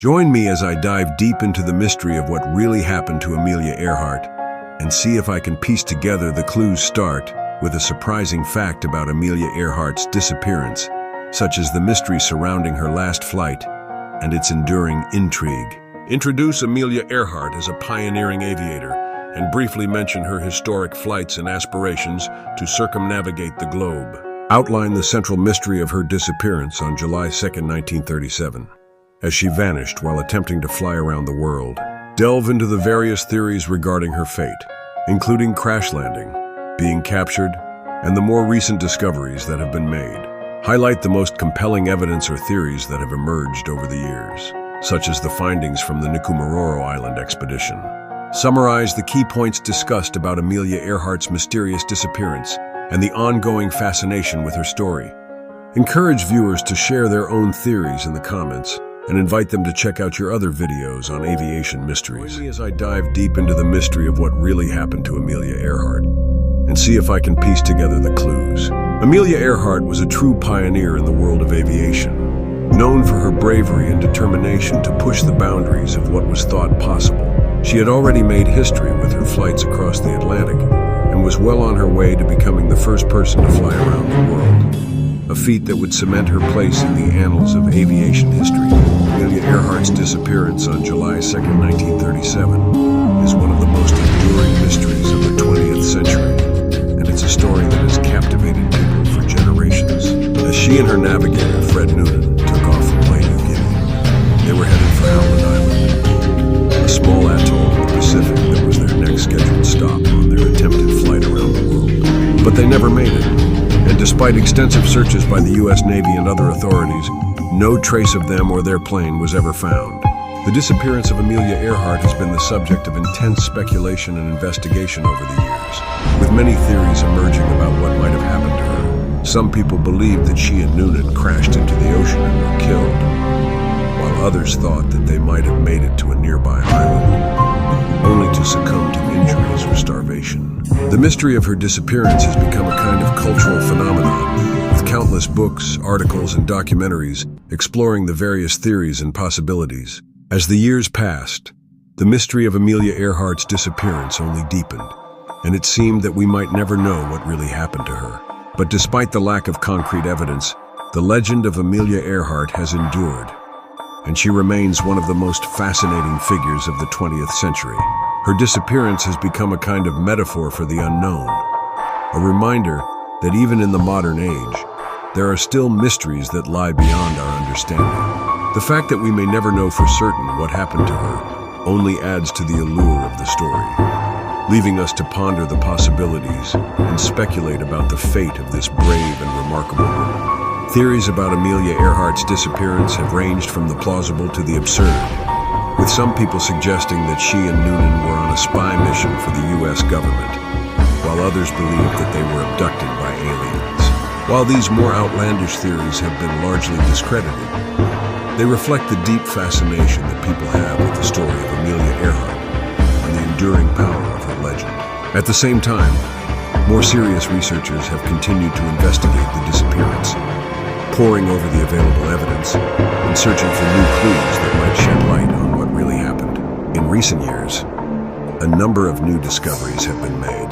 Join me as I dive deep into the mystery of what really happened to Amelia Earhart and see if I can piece together the clues. Start with a surprising fact about Amelia Earhart's disappearance, such as the mystery surrounding her last flight and its enduring intrigue. Introduce Amelia Earhart as a pioneering aviator and briefly mention her historic flights and aspirations to circumnavigate the globe. Outline the central mystery of her disappearance on July 2, 1937, as she vanished while attempting to fly around the world. Delve into the various theories regarding her fate, including crash landing, being captured, and the more recent discoveries that have been made. Highlight the most compelling evidence or theories that have emerged over the years, such as the findings from the Noonan Island expedition. Summarize the key points discussed about Amelia Earhart's mysterious disappearance and the ongoing fascination with her story. Encourage viewers to share their own theories in the comments and invite them to check out your other videos on aviation mysteries. Join me as I dive deep into the mystery of what really happened to Amelia Earhart and see if I can piece together the clues. Amelia Earhart was a true pioneer in the world of aviation, known for her bravery and determination to push the boundaries of what was thought possible. She had already made history with her flights across the Atlantic and was well on her way to becoming the first person to fly around the world, a feat that would cement her place in the annals of aviation history. Amelia Earhart's disappearance on July 2, 1937 is one of the most enduring mysteries of the 20th century, and it's a story that has captivated people for generations. As she and her navigator, Noonan, took off from New Guinea, they were headed for Howland Island, a small atoll in the Pacific that was their next scheduled stop on their attempted flight around the world. But they never made it, and despite extensive searches by the U.S. Navy and other authorities, no trace of them or their plane was ever found. The disappearance of Amelia Earhart has been the subject of intense speculation and investigation over the years, with many theories emerging about what might have happened to her. Some people believe that she and Noonan crashed into the ocean and were killed, while others thought that they might have made it to a nearby island, only to succumb to injuries or starvation. The mystery of her disappearance has become a kind of cultural phenomenon, with countless books, articles, and documentaries exploring the various theories and possibilities. As the years passed, the mystery of Amelia Earhart's disappearance only deepened, and it seemed that we might never know what really happened to her. But despite the lack of concrete evidence, the legend of Amelia Earhart has endured, and she remains one of the most fascinating figures of the 20th century. Her disappearance has become a kind of metaphor for the unknown, a reminder that even in the modern age, there are still mysteries that lie beyond our understanding. The fact that we may never know for certain what happened to her only adds to the allure of the story, leaving us to ponder the possibilities and speculate about the fate of this brave and remarkable woman. Theories about Amelia Earhart's disappearance have ranged from the plausible to the absurd, with some people suggesting that she and Noonan were on a spy mission for the U.S. government, while others believed that they were abducted by aliens. While these more outlandish theories have been largely discredited, they reflect the deep fascination that people have with the story of Amelia Earhart and the enduring power of her legend. At the same time, more serious researchers have continued to investigate the disappearance, poring over the available evidence and searching for new clues that might shed light on what really happened. In recent years, a number of new discoveries have been made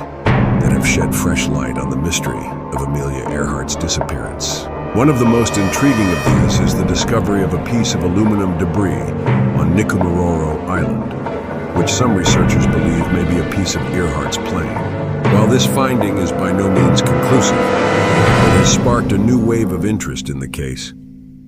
that have shed fresh light on the mystery of Amelia Earhart's disappearance. One of the most intriguing of these is the discovery of a piece of aluminum debris on Noonan Island, which some researchers believe may be a piece of Earhart's plane. While this finding is by no means conclusive, it has sparked a new wave of interest in the case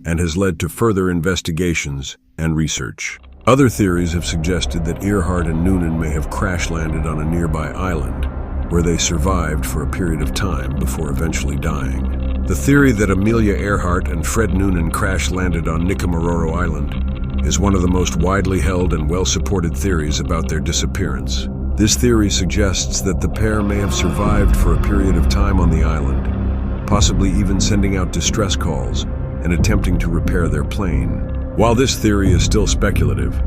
and has led to further investigations and research. Other theories have suggested that Earhart and Noonan may have crash-landed on a nearby island, where they survived for a period of time before eventually dying. The theory that Amelia Earhart and Noonan crash-landed on Noonan Island is one of the most widely held and well-supported theories about their disappearance. This theory suggests that the pair may have survived for a period of time on the island, possibly even sending out distress calls and attempting to repair their plane. While this theory is still speculative,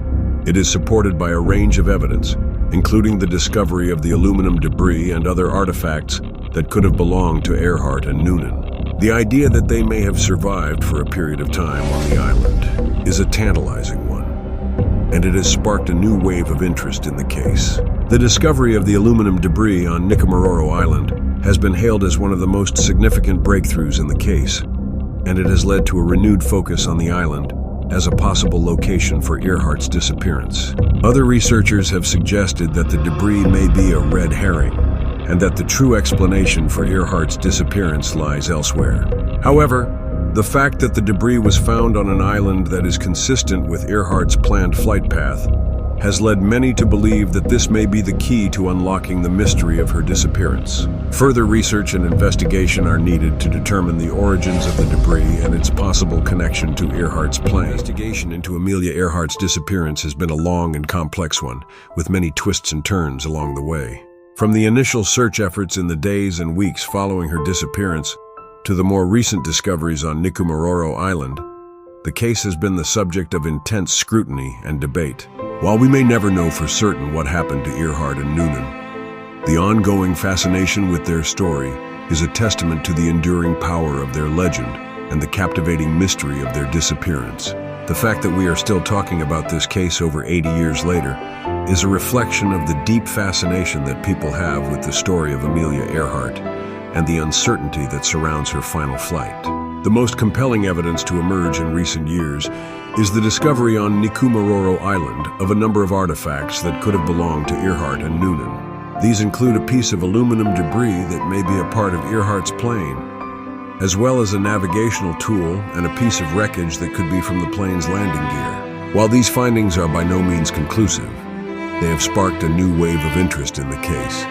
it is supported by a range of evidence, including the discovery of the aluminum debris and other artifacts that could have belonged to Earhart and Noonan. The idea that they may have survived for a period of time on the island is a tantalizing one, and it has sparked a new wave of interest in the case. The discovery of the aluminum debris on Nikumaroro Island has been hailed as one of the most significant breakthroughs in the case, and it has led to a renewed focus on the island as a possible location for Earhart's disappearance. Other researchers have suggested that the debris may be a red herring, and that the true explanation for Earhart's disappearance lies elsewhere. However, the fact that the debris was found on an island that is consistent with Earhart's planned flight path has led many to believe that this may be the key to unlocking the mystery of her disappearance. Further research and investigation are needed to determine the origins of the debris and its possible connection to Earhart's plane. The investigation into Amelia Earhart's disappearance has been a long and complex one, with many twists and turns along the way. From the initial search efforts in the days and weeks following her disappearance to the more recent discoveries on Nikumaroro Island, the case has been the subject of intense scrutiny and debate. While we may never know for certain what happened to Earhart and Noonan, the ongoing fascination with their story is a testament to the enduring power of their legend and the captivating mystery of their disappearance. The fact that we are still talking about this case over 80 years later is a reflection of the deep fascination that people have with the story of Amelia Earhart and the uncertainty that surrounds her final flight. The most compelling evidence to emerge in recent years is the discovery on Nikumaroro Island of a number of artifacts that could have belonged to Earhart and Noonan. These include a piece of aluminum debris that may be a part of Earhart's plane, as well as a navigational tool and a piece of wreckage that could be from the plane's landing gear. While these findings are by no means conclusive, they have sparked a new wave of interest in the case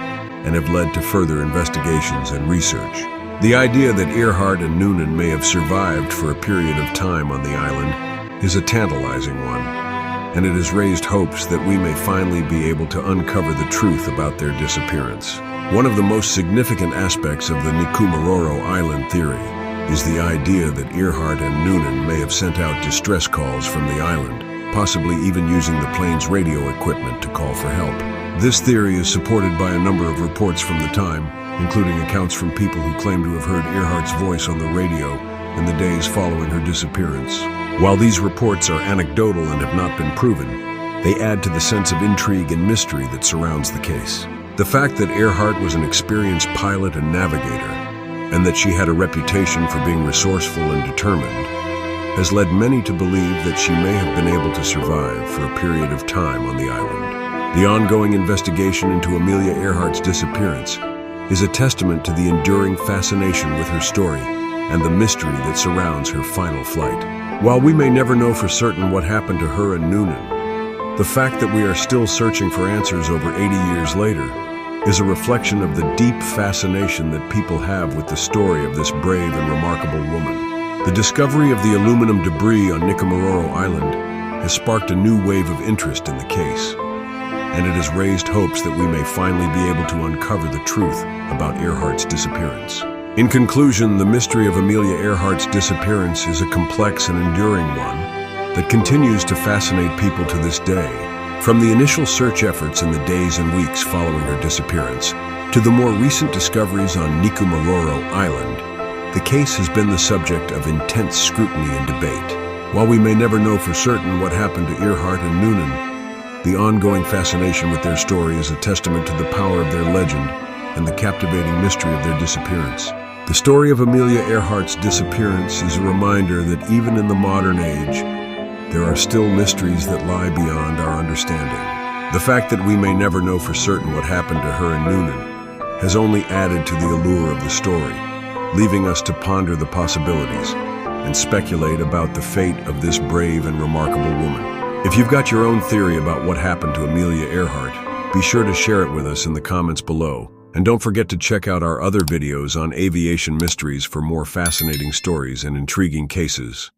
and have led to further investigations and research. The idea that Earhart and Noonan may have survived for a period of time on the island is a tantalizing one, and it has raised hopes that we may finally be able to uncover the truth about their disappearance. One of the most significant aspects of the Nikumaroro Island theory is the idea that Earhart and Noonan may have sent out distress calls from the island, possibly even using the plane's radio equipment to call for help. This theory is supported by a number of reports from the time, including accounts from people who claim to have heard Earhart's voice on the radio in the days following her disappearance. While these reports are anecdotal and have not been proven, they add to the sense of intrigue and mystery that surrounds the case. The fact that Earhart was an experienced pilot and navigator, and that she had a reputation for being resourceful and determined, has led many to believe that she may have been able to survive for a period of time on the island. The ongoing investigation into Amelia Earhart's disappearance is a testament to the enduring fascination with her story and the mystery that surrounds her final flight. While we may never know for certain what happened to her and Noonan, the fact that we are still searching for answers over 80 years later is a reflection of the deep fascination that people have with the story of this brave and remarkable woman. The discovery of the aluminum debris on Nikumaroro Island has sparked a new wave of interest in the case, and it has raised hopes that we may finally be able to uncover the truth about Earhart's disappearance. In conclusion, the mystery of Amelia Earhart's disappearance is a complex and enduring one that continues to fascinate people to this day. From the initial search efforts in the days and weeks following her disappearance to the more recent discoveries on Nikumaroro Island, the case has been the subject of intense scrutiny and debate. While we may never know for certain what happened to Earhart and Noonan, the ongoing fascination with their story is a testament to the power of their legend and the captivating mystery of their disappearance. The story of Amelia Earhart's disappearance is a reminder that even in the modern age, there are still mysteries that lie beyond our understanding. The fact that we may never know for certain what happened to her and Noonan has only added to the allure of the story, leaving us to ponder the possibilities and speculate about the fate of this brave and remarkable woman. If you've got your own theory about what happened to Amelia Earhart, be sure to share it with us in the comments below. And don't forget to check out our other videos on aviation mysteries for more fascinating stories and intriguing cases.